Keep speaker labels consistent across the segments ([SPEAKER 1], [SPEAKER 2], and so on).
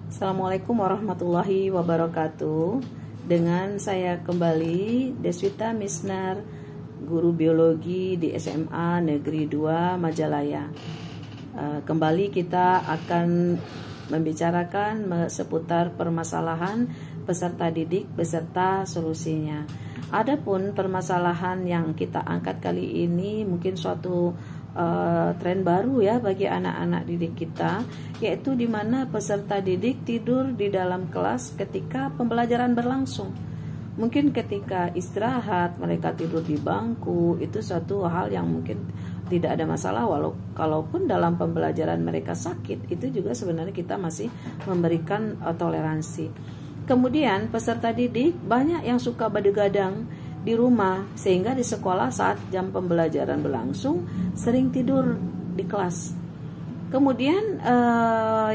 [SPEAKER 1] Assalamualaikum warahmatullahi wabarakatuh. Dengan saya kembali Deswita Misnar, guru biologi di SMA Negeri 2 Majalaya. Kembali kita akan membicarakan seputar permasalahan peserta didik beserta solusinya. Adapun permasalahan yang kita angkat kali ini mungkin suatu tren baru ya bagi anak-anak didik kita, yaitu di mana peserta didik tidur di dalam kelas ketika pembelajaran berlangsung. Mungkin ketika istirahat mereka tidur di bangku, itu suatu hal yang mungkin tidak ada masalah, kalaupun dalam pembelajaran mereka sakit, itu juga sebenarnya kita masih memberikan toleransi. Kemudian peserta didik banyak yang suka begadang di rumah, sehingga di sekolah saat jam pembelajaran berlangsung sering tidur di kelas. Kemudian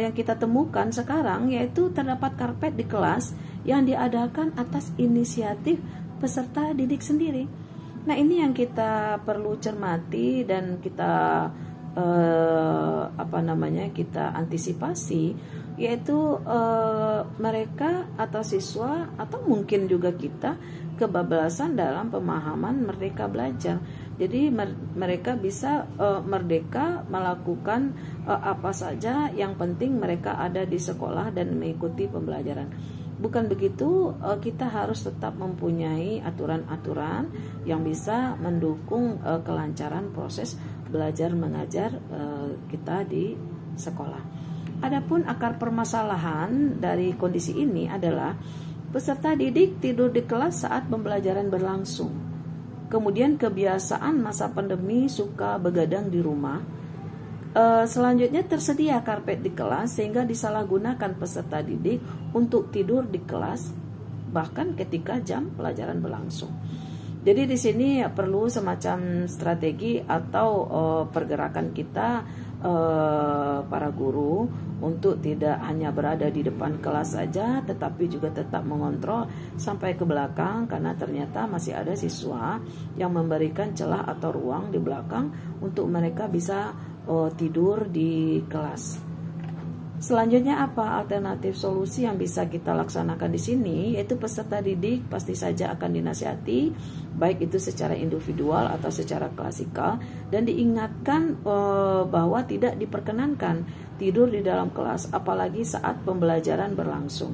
[SPEAKER 1] yang kita temukan sekarang yaitu terdapat karpet di kelas yang diadakan atas inisiatif peserta didik sendiri. Nah, ini yang kita perlu cermati dan kita kita antisipasi, yaitu mereka atau siswa atau mungkin juga kita kebablasan dalam pemahaman merdeka belajar. Jadi mereka bisa merdeka melakukan apa saja, yang penting mereka ada di sekolah dan mengikuti pembelajaran. Bukan begitu, kita harus tetap mempunyai aturan-aturan yang bisa mendukung kelancaran proses belajar mengajar kita di sekolah. Adapun akar permasalahan dari kondisi ini adalah peserta didik tidur di kelas saat pembelajaran berlangsung. Kemudian kebiasaan masa pandemi suka begadang di rumah. Selanjutnya tersedia karpet di kelas sehingga disalahgunakan peserta didik untuk tidur di kelas bahkan ketika jam pelajaran berlangsung. Jadi di sini perlu semacam strategi atau pergerakan kita para guru untuk tidak hanya berada di depan kelas saja, tetapi juga tetap mengontrol sampai ke belakang, karena ternyata masih ada siswa yang memberikan celah atau ruang di belakang untuk mereka bisa tidur di kelas. Selanjutnya apa alternatif solusi yang bisa kita laksanakan di sini, yaitu peserta didik pasti saja akan dinasihati, baik itu secara individual atau secara klasikal, dan diingatkan bahwa tidak diperkenankan tidur di dalam kelas apalagi saat pembelajaran berlangsung.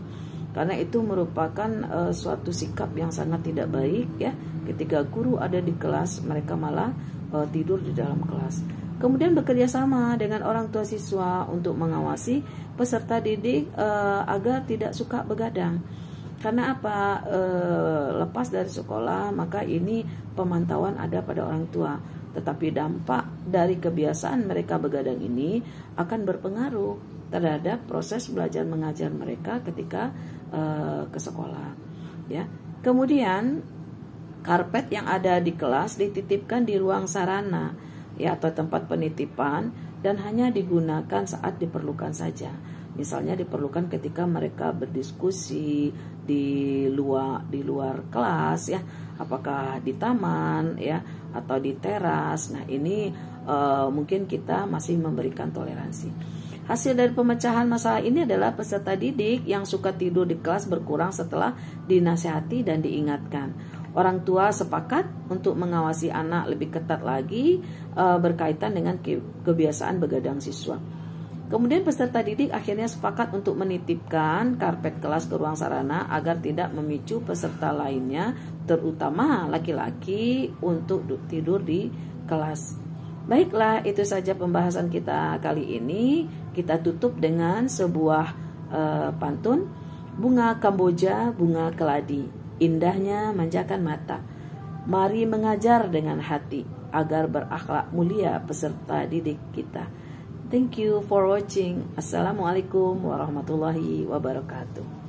[SPEAKER 1] Karena itu merupakan suatu sikap yang sangat tidak baik ya, ketika guru ada di kelas mereka malah tidur di dalam kelas. Kemudian bekerja sama dengan orang tua siswa untuk mengawasi peserta didik agar tidak suka begadang. Karena apa? Lepas dari sekolah, maka ini pemantauan ada pada orang tua. Tetapi dampak dari kebiasaan mereka begadang ini akan berpengaruh terhadap proses belajar mengajar mereka ketika ke sekolah. Ya. Kemudian karpet yang ada di kelas dititipkan di ruang sarana ya, atau tempat penitipan, dan hanya digunakan saat diperlukan saja. Misalnya diperlukan ketika mereka berdiskusi di luar kelas ya, apakah di taman ya atau di teras. Nah, ini mungkin kita masih memberikan toleransi. Hasil dari pemecahan masalah ini adalah peserta didik yang suka tidur di kelas berkurang setelah dinasihati dan diingatkan. Orang tua sepakat untuk mengawasi anak lebih ketat lagi berkaitan dengan kebiasaan begadang siswa. Kemudian peserta didik akhirnya sepakat untuk menitipkan karpet kelas ke ruang sarana agar tidak memicu peserta lainnya, terutama laki-laki, untuk tidur di kelas. Baiklah, itu saja pembahasan kita kali ini. Kita tutup dengan sebuah pantun. Bunga Kamboja, bunga keladi, indahnya manjakan mata. Mari mengajar dengan hati agar berakhlak mulia peserta didik kita. Thank you for watching. Assalamualaikum warahmatullahi wabarakatuh.